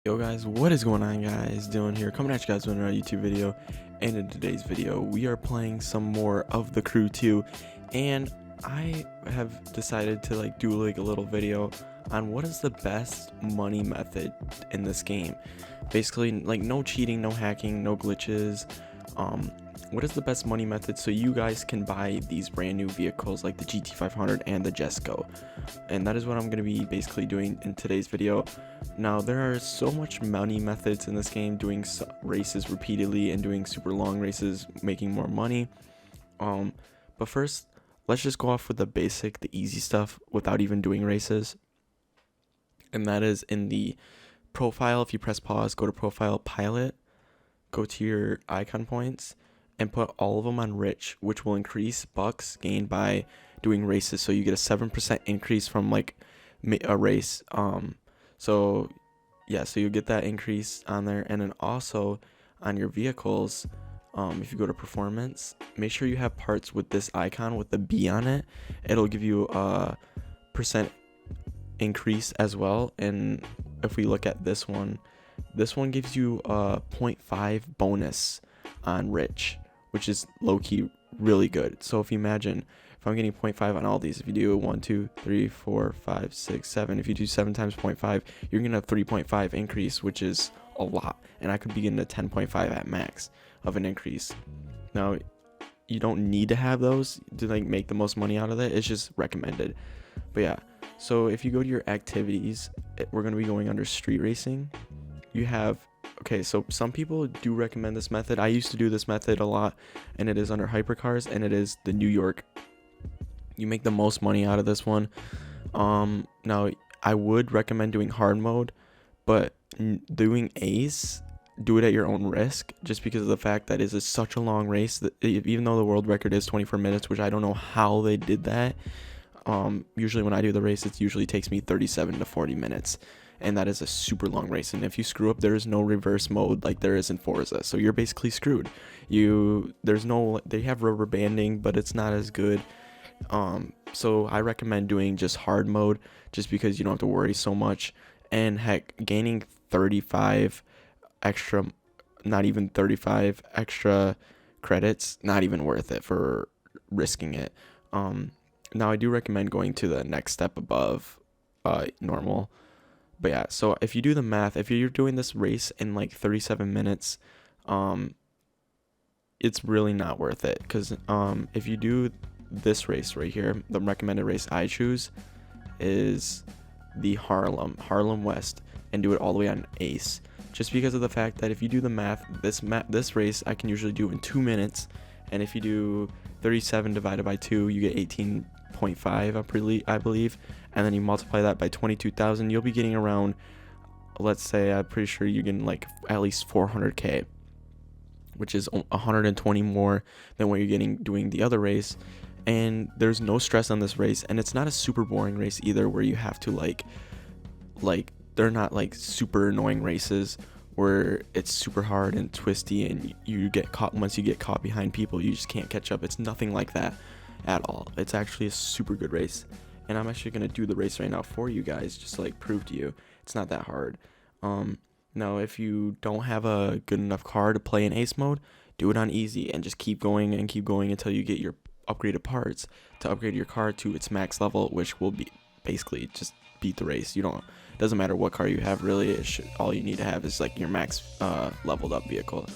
Yo guys, what is going on guys? Dylan here, coming at you guys with another YouTube video. And in today's video, we are playing some more of The Crew 2. And I have decided to do a little video on what is the best money method in this game. Basically, no cheating, no hacking, no glitches. What is the best money method so you guys can buy these brand new vehicles like the GT500 and the Jesko? And that is what I'm going to be basically doing in today's video. Now, there are so much money methods in this game, doing races repeatedly and doing super long races, making more money. But first, let's just go off with the basic, the easy stuff without even doing races. And that is in the profile. If you press pause, go to profile, pilot, go to your icon points, and put all of them on rich, which will increase bucks gained by doing races. So you get a 7% increase from a race. So you get that increase on there. And then also on your vehicles, if you go to performance, make sure you have parts with this icon with the B on it. It'll give you a percent increase as well. And if we look at this one gives you a 0.5 bonus on rich, which is low-key really good. So if you imagine, if I'm getting 0.5 on all these, if you do 1, 2, 3, 4, 5, 6, 7, if you do 7 times 0.5, you're getting a 3.5 increase, which is a lot. And I could be getting a 10.5 at max of an increase. Now, you don't need to have those to make the most money out of it. It's just recommended. But yeah, so if you go to your activities, we're going to be going under street racing. You have, okay, so some people do recommend this method. I used to do this method a lot, and it is under hypercars, and it is the New York. You make the most money out of this one. Now I would recommend doing hard mode, but doing ace, do it at your own risk, just because of the fact that it is such a long race that even though the world record is 24 minutes, which I don't know how they did that. Usually when I do the race, it usually takes me 37 to 40 minutes. And that is a super long race, and if you screw up, there is no reverse mode like there is in Forza, so you're basically screwed. They have rubber banding, but it's not as good. So I recommend doing just hard mode, just because you don't have to worry so much. And heck, gaining 35 extra, not even 35 extra credits, not even worth it for risking it. Now I do recommend going to the next step above normal. But yeah, so if you do the math, if you're doing this race in 37 minutes, it's really not worth it. Because if you do this race right here, the recommended race I choose is the Harlem West, and do it all the way on ace. Just because of the fact that if you do the math, this race I can usually do in 2 minutes, and if you do 37 divided by 2, you get 18.5, I believe, and then you multiply that by 22,000, you'll be getting around, let's say, I'm pretty sure you're getting at least 400k, which is 120 more than what you're getting doing the other race. And there's no stress on this race, and it's not a super boring race either, where you have to they're not super annoying races where it's super hard and twisty, and you get caught. Once you get caught behind people, you just can't catch up. It's nothing like that at all. It's actually a super good race, and I'm actually going to do the race right now for you guys, just to prove to you it's not that hard. Now if you don't have a good enough car to play in ace mode, do it on easy and just keep going until you get your upgraded parts to upgrade your car to its max level, which will be basically just beat the race. Doesn't matter what car you have, really. All you need to have is your max leveled up vehicle.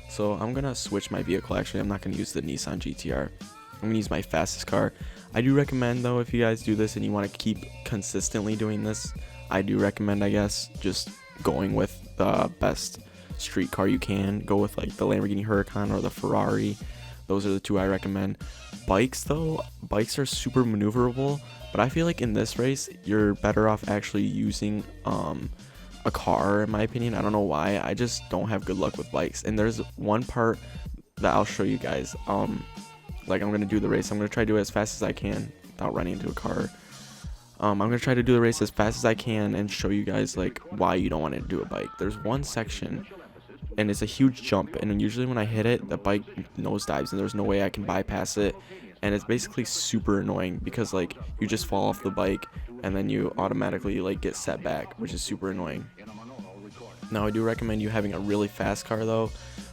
So I'm gonna switch my vehicle. Actually, I'm not gonna use the Nissan GTR. I'm gonna use my fastest car. I do recommend, though, if you guys do this and you want to keep consistently doing this, I do recommend, I guess, just going with the best street car you can. Go with the Lamborghini Huracan or the Ferrari. Those are the two I recommend. Bikes, though, are super maneuverable, but I feel like in this race you're better off actually using a car, in my opinion. I don't know why, I just don't have good luck with bikes. And there's one part that I'll show you guys. I'm gonna do the race. I'm gonna try to do it as fast as I can without running into a car. I'm gonna try to do the race as fast as I can and show you guys why you don't want to do a bike. There's one section, and it's a huge jump, and usually when I hit it, the bike nosedives, and there's no way I can bypass it. And it's basically super annoying because you just fall off the bike, and then you automatically get set back, which is super annoying. Now I do recommend you having a really fast car though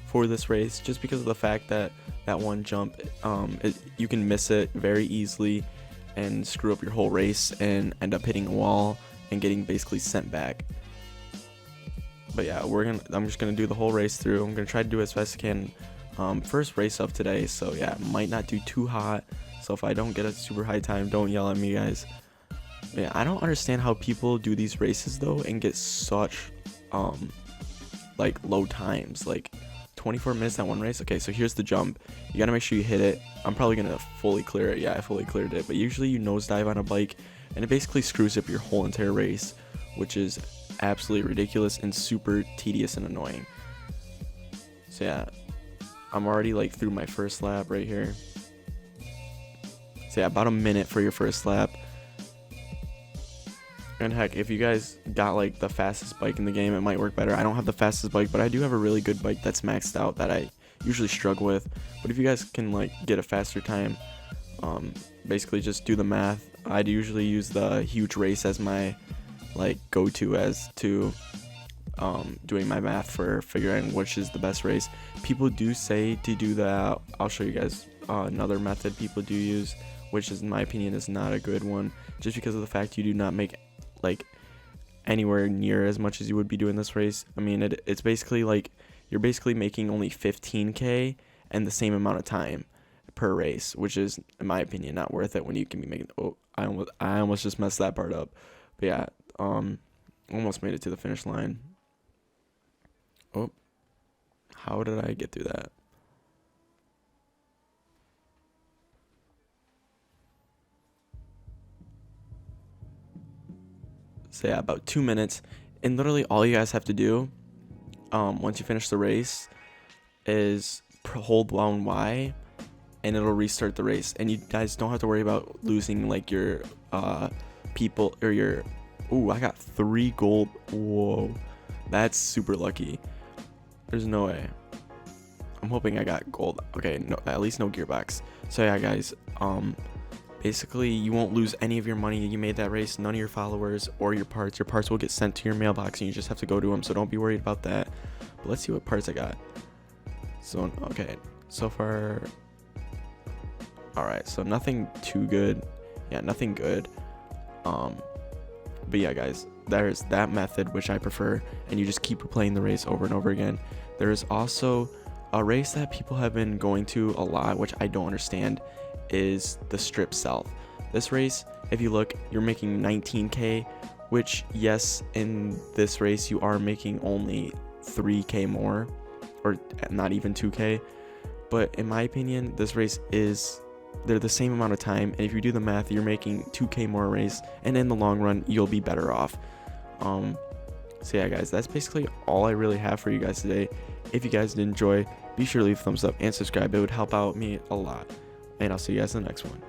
for this race, just because of the fact that that one jump, you can miss it very easily and screw up your whole race and end up hitting a wall and getting basically sent back. But yeah, I'm just gonna do the whole race through. I'm gonna try to do as fast as I can. First race of today, so yeah, might not do too hot. So if I don't get a super high time, don't yell at me, guys. But yeah, I don't understand how people do these races though and get such like low times, like 24 minutes at one race. Okay, so here's the jump. You gotta make sure you hit it. I'm probably gonna fully clear it. Yeah, I fully cleared it. But usually you nosedive on a bike and it basically screws up your whole entire race, which is absolutely ridiculous and super tedious and annoying. So yeah, I'm already like through my first lap right here. So yeah, about a minute for your first lap. And heck, if you guys got like the fastest bike in the game, it might work better. I don't have the fastest bike, but I do have a really good bike that's maxed out that I usually struggle with. But if you guys can like get a faster time, basically just do the math. I'd usually use the huge race as my like go-to as to doing my math for figuring which is the best race. People do say to do that. I'll show you guys another method people do use, which is in my opinion is not a good one, just because of the fact you do not make like anywhere near as much as you would be doing this race. I mean, it's basically like you're basically making only 15k and the same amount of time per race, which is in my opinion not worth it when you can be making I almost just messed that part up. But yeah, almost made it to the finish line. Oh, how did I get through that? So yeah, about 2 minutes, and literally all you guys have to do once you finish the race is hold down Y and it'll restart the race, and you guys don't have to worry about losing like your people or your I got 3 gold. Whoa, that's super lucky. There's no way. I'm hoping I got gold. Okay, no, at least no gearbox. So yeah, guys, basically you won't lose any of your money you made that race, none of your followers or your parts. Your parts will get sent to your mailbox and you just have to go to them, so don't be worried about that. But let's see what parts I got. So okay, so far, all right, so nothing too good. Yeah, nothing good. But yeah, guys, there's that method which I prefer, and you just keep replaying the race over and over again. There is also a race that people have been going to a lot, which I don't understand, is the Strip South. This race, if you look, you're making 19k, which yes, in this race you are making only 3k more, or not even 2k, but in my opinion this race they're the same amount of time, and if you do the math you're making 2k more race, and in the long run you'll be better off. So yeah, guys, that's basically all I really have for you guys today. If you guys did enjoy, be sure to leave a thumbs up and subscribe. It would help out me a lot, and I'll see you guys in the next one.